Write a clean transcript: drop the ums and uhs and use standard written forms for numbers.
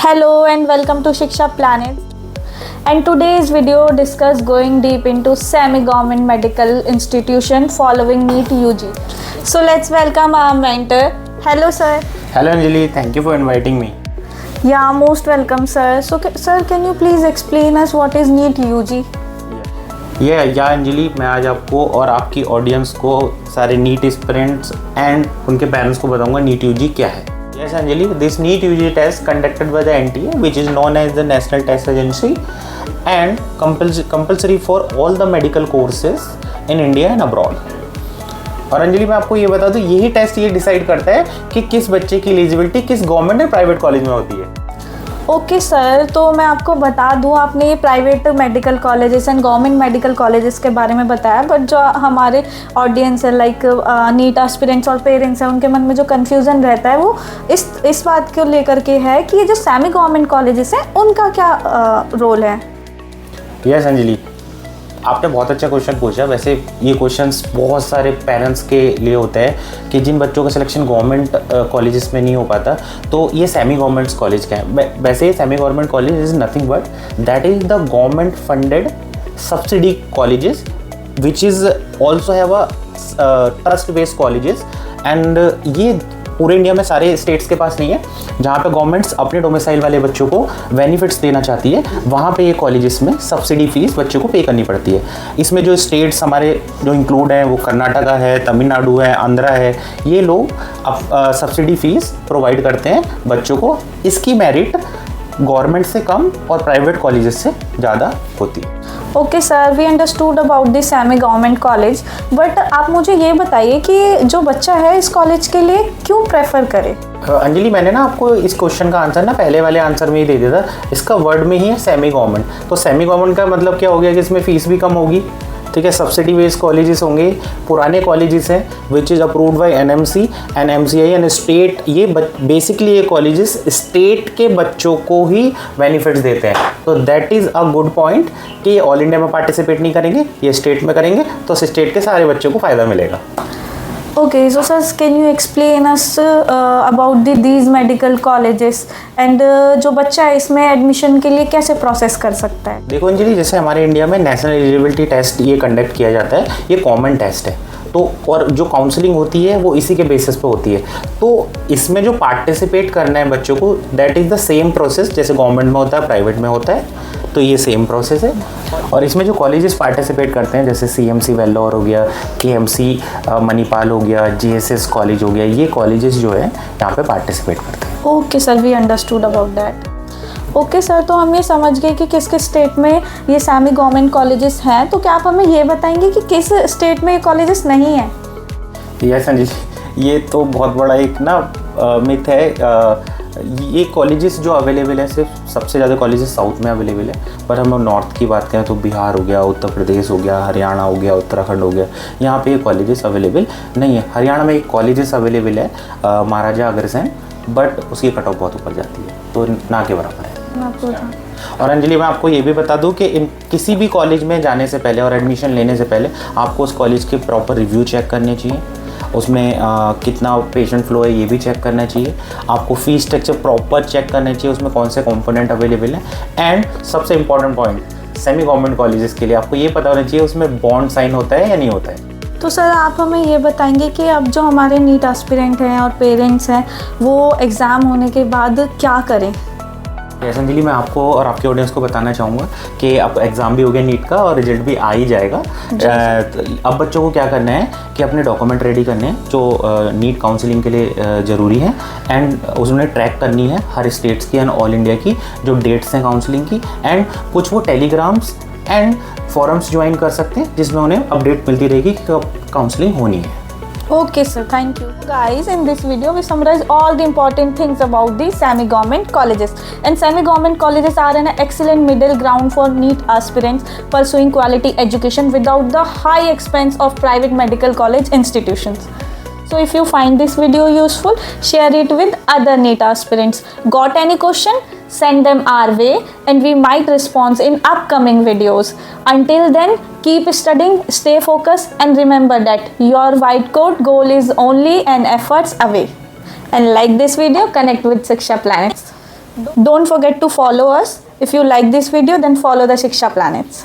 Hello and welcome to Shiksha Planet. And today's video discuss going deep into semi-government medical institution following NEET UG. So let's welcome our mentor. Hello sir. Hello Anjali, thank you for inviting me. Yeah, most welcome sir. So sir, can you please explain us what is NEET UG? या अंजलि, मैं आज आपको और आपकी audience को सारे NEET aspirants and उनके parents को बताऊंगा नीट यूजी क्या है. Yes Anjali, this NEET UG test conducted by the NTA which is known as the National Test Agency and compulsory for all the medical courses in India and abroad. और अंजलि, मैं आपको ये बता दूं, यही टेस्ट ये डिसाइड करता है कि किस बच्चे की एलिजिबिलिटी किस गवर्नमेंट और प्राइवेट कॉलेज में होती है. ओके सर, तो मैं आपको बता दूं, आपने ये private medical colleges and government medical colleges के बारे में बताया, बट जो हमारे ऑडियंस है लाइक नीट एस्पिरेंट्स और पेरेंट्स हैं, उनके मन में जो कन्फ्यूज़न रहता है वो इस बात को लेकर के है कि ये जो सेमी गवर्नमेंट कॉलेजेस हैं उनका क्या रोल है. यस अंजलि, आपने बहुत अच्छा क्वेश्चन पूछा. वैसे ये क्वेश्चंस बहुत सारे पेरेंट्स के लिए होते हैं कि जिन बच्चों का सिलेक्शन गवर्नमेंट कॉलेजेस में नहीं हो पाता, तो ये सेमी गवर्नमेंट्स कॉलेज क्या है. वैसे semi government college is nothing but that is the government funded subsidy colleges which is also have a trust based colleges. And ये पूरे इंडिया में सारे स्टेट्स के पास नहीं है. जहाँ पे गवर्नमेंट्स अपने डोमिसाइल वाले बच्चों को बेनिफिट्स देना चाहती है, वहाँ पे ये कॉलेजेस में सब्सिडी फीस बच्चों को पे करनी पड़ती है. इसमें जो स्टेट्स हमारे जो इंक्लूड हैं वो कर्नाटका है, तमिलनाडु है, आंध्रा है. ये लोग अब सब्सिडी फीस प्रोवाइड करते हैं बच्चों को. इसकी मेरिट गवर्नमेंट से कम और प्राइवेट कॉलेजेस से ज़्यादा होती है. Okay sir, we understood about this semi government college, but आप मुझे ये बताइए कि जो बच्चा है इस कॉलेज के लिए क्यों प्रेफर करे. अंजलि, मैंने ना आपको इस क्वेश्चन का आंसर ना पहले वाले आंसर में ही दे दिया था. इसका वर्ड में ही है सेमी गवर्नमेंट. तो सेमी गवर्नमेंट का मतलब क्या हो गया कि इसमें फ़ीस भी कम होगी, ठीक है. सब्सिडी बेस्ड कॉलेजेस होंगे, पुराने कॉलेजेस हैं which is approved by NMC and MCI and state. ये बेसिकली ये कॉलेजेस स्टेट के बच्चों को ही बेनिफिट्स देते हैं. तो that is a good point कि ऑल इंडिया में पार्टिसिपेट नहीं करेंगे, ये स्टेट में करेंगे, तो स्टेट के सारे बच्चों को फ़ायदा मिलेगा. Okay, so sir, can you explain us about these medical colleges and जो बच्चा है इसमें एडमिशन के लिए कैसे प्रोसेस कर सकता है. देखो अंजलि, जैसे हमारे इंडिया में नेशनल एलिजिबिलिटी टेस्ट ये कंडक्ट किया जाता है, ये कॉमन टेस्ट है. तो और जो काउंसलिंग होती है वो इसी के बेसिस पे होती है. तो इसमें जो पार्टिसिपेट करना है बच्चों को, that is the same process जैसे गवर्नमेंट में होता है, प्राइवेट में होता है. तो ये सेम प्रोसेस है. और इसमें जो कॉलेजेस पार्टिसिपेट करते हैं जैसे सीएमसी वेल्लोर हो गया, केएमसी मणिपाल हो गया, जीएसएस कॉलेज हो गया, ये कॉलेजेस जो है यहाँ पे पार्टिसिपेट करते हैं. Okay sir, we understood about that. Okay sir, तो हम ये समझ गए कि किस किस स्टेट में ये सेमी गवर्नमेंट कॉलेजेस हैं. तो क्या आप हमें ये बताएंगे कि किस स्टेट में ये कॉलेजेस नहीं हैं. यस संजय, ये तो बहुत बड़ा एक ना मिथ है. ये कॉलेजेस जो अवेलेबल है, सिर्फ सबसे ज़्यादा कॉलेजेस साउथ में अवेलेबल है. पर हम नॉर्थ की बात करें तो बिहार हो गया, उत्तर प्रदेश हो गया, हरियाणा हो गया, उत्तराखंड हो गया, यहाँ पे ये कॉलेजेस अवेलेबल नहीं है. हरियाणा में एक कॉलेजेस अवेलेबल है महाराजा अग्रसेन, बट उसकी कट ऑफ बहुत ऊपर जाती है, तो ना के बराबर है. और अंजलि, मैं आपको ये भी बता दूं कि किसी भी कॉलेज में जाने से पहले और एडमिशन लेने से पहले आपको उस कॉलेज के प्रॉपर रिव्यू चेक करने चाहिए. उसमें कितना पेशेंट फ्लो है ये भी चेक करना चाहिए. आपको फीस स्ट्रक्चर प्रॉपर चेक करना चाहिए, उसमें कौन से कंपोनेंट अवेलेबल हैं. एंड सबसे important point, semi government colleges के लिए आपको ये पता होना चाहिए उसमें बॉन्ड साइन होता है या नहीं होता है. तो सर, आप हमें ये बताएंगे कि अब जो हमारे नीट एस्पिरेंट हैं और पेरेंट्स हैं वो एग्ज़ाम होने के बाद क्या करें. यस अंजलि, मैं आपको और आपके ऑडियंस को बताना चाहूँगा कि अब एग्ज़ाम भी हो गया नीट का और रिजल्ट भी आ ही जाएगा. अब बच्चों को क्या करना है कि अपने डॉक्यूमेंट रेडी करने हैं जो नीट काउंसलिंग के लिए ज़रूरी है. एंड उसमें ट्रैक करनी है हर स्टेट्स की एंड ऑल इंडिया की जो डेट्स हैं काउंसलिंग की. एंड कुछ वो टेलीग्राम्स एंड फॉरम्स ज्वाइन कर सकते हैं जिसमें उन्हें अपडेट मिलती रहेगी कि कब काउंसलिंग होनी है. Okay sir, thank you. Guys, in this video we summarize all the important things about the semi-government colleges. And semi-government colleges are an excellent middle ground for NEET aspirants pursuing quality education without the high expense of private medical college institutions. So if you find this video useful, share it with other NEET aspirants. Got any question? Send them our way and we might respond in upcoming videos. Until then, keep studying, stay focused and remember that your white coat goal is only an efforts away. And like this video, connect with Shiksha Planets. Don't forget to follow us. If you like this video, then follow the Shiksha Planets.